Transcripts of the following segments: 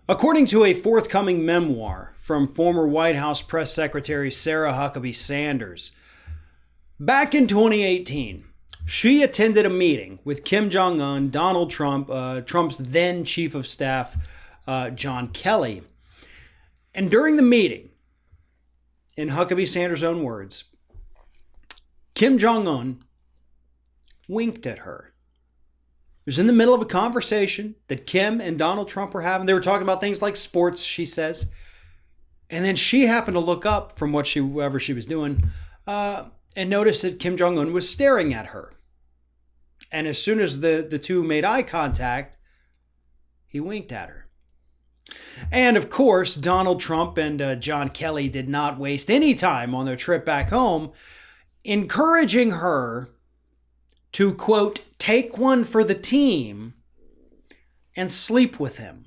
According to a forthcoming memoir from former White House Press Secretary Sarah Huckabee Sanders, back in 2018, she attended a meeting with Kim Jong-un, Donald Trump, Trump's then Chief of Staff, John Kelly. And during the meeting, in Huckabee Sanders' own words, Kim Jong-un winked at her. It was in the middle of a conversation that Kim and Donald Trump were having. They were talking about things like sports, she says. And then she happened to look up from whatever she was doing and noticed that Kim Jong-un was staring at her. And as soon as the two made eye contact, he winked at her. And of course, Donald Trump and John Kelly did not waste any time on their trip back home encouraging her to, quote, take one for the team and sleep with him.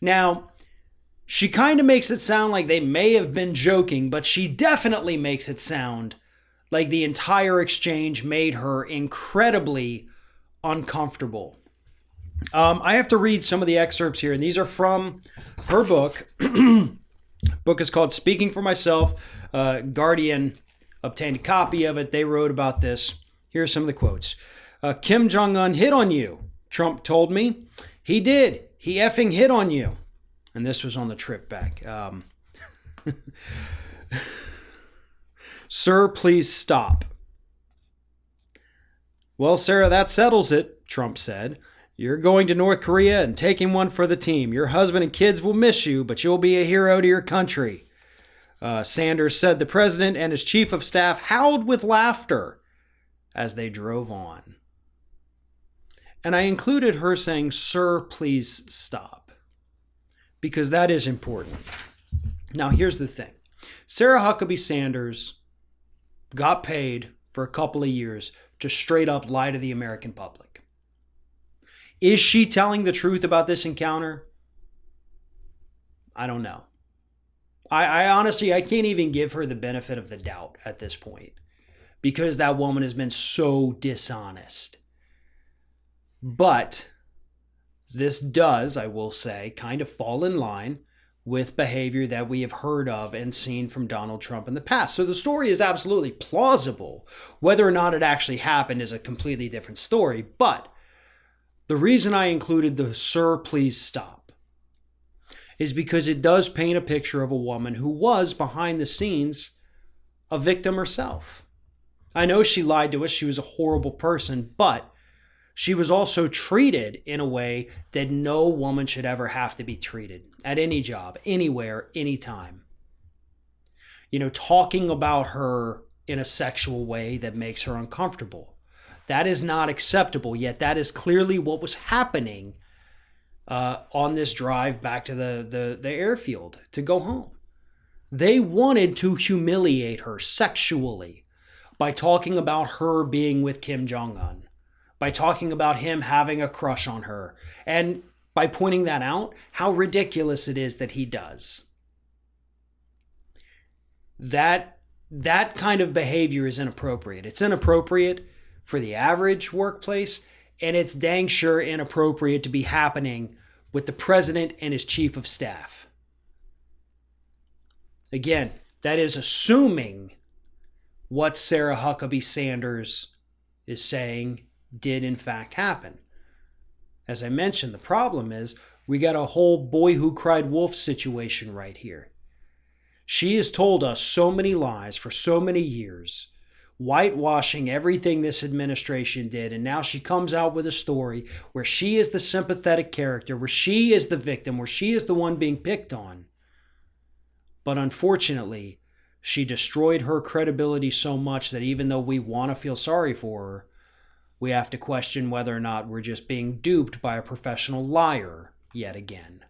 Now, she kind of makes it sound like they may have been joking, but she definitely makes it sound like the entire exchange made her incredibly uncomfortable. I have to read some of the excerpts here, and these are from her book. Book is called Speaking for Myself. Guardian obtained a copy of it. They wrote about this. Here are some of the quotes. Kim Jong-un hit on you, Trump told me. He did. He effing hit on you. And this was on the trip back. Sir, please stop. Well, Sarah, that settles it, Trump said. You're going to North Korea and taking one for the team. Your husband and kids will miss you, but you'll be a hero to your country. Sanders said the president and his chief of staff howled with laughter as they drove on. And I included her saying, Sir, please stop, because that is important. Now, here's the thing. Sarah Huckabee Sanders got paid for a couple of years to straight up lie to the American public. Is she telling the truth about this encounter? I don't know. I honestly, I can't even give her the benefit of the doubt at this point because that woman has been so dishonest. But this does, I will say, kind of fall in line with behavior that we have heard of and seen from Donald Trump in the past. So the story is absolutely plausible. Whether or not it actually happened is a completely different story. But the reason I included the Sir, please stop is because it does paint a picture of a woman who was, behind the scenes, a victim herself. I know she lied to us. She was a horrible person, but she was also treated in a way that no woman should ever have to be treated at any job, anywhere, anytime. You know, talking about her in a sexual way that makes her uncomfortable. That is not acceptable, yet that is clearly what was happening on this drive back to the airfield to go home. They wanted to humiliate her sexually by talking about her being with Kim Jong-un, by talking about him having a crush on her, and by pointing that out, how ridiculous it is that he does. That kind of behavior is inappropriate. It's inappropriate for the average workplace, and it's dang sure inappropriate to be happening with the president and his chief of staff. Again, that is assuming what Sarah Huckabee Sanders is saying did in fact happen. As I mentioned, the problem is we got a whole boy who cried wolf situation right here. She has told us so many lies for so many years, whitewashing everything this administration did, and now she comes out with a story where she is the sympathetic character, where she is the victim, where she is the one being picked on. But unfortunately, she destroyed her credibility so much that even though we want to feel sorry for her, we have to question whether or not we're just being duped by a professional liar yet again.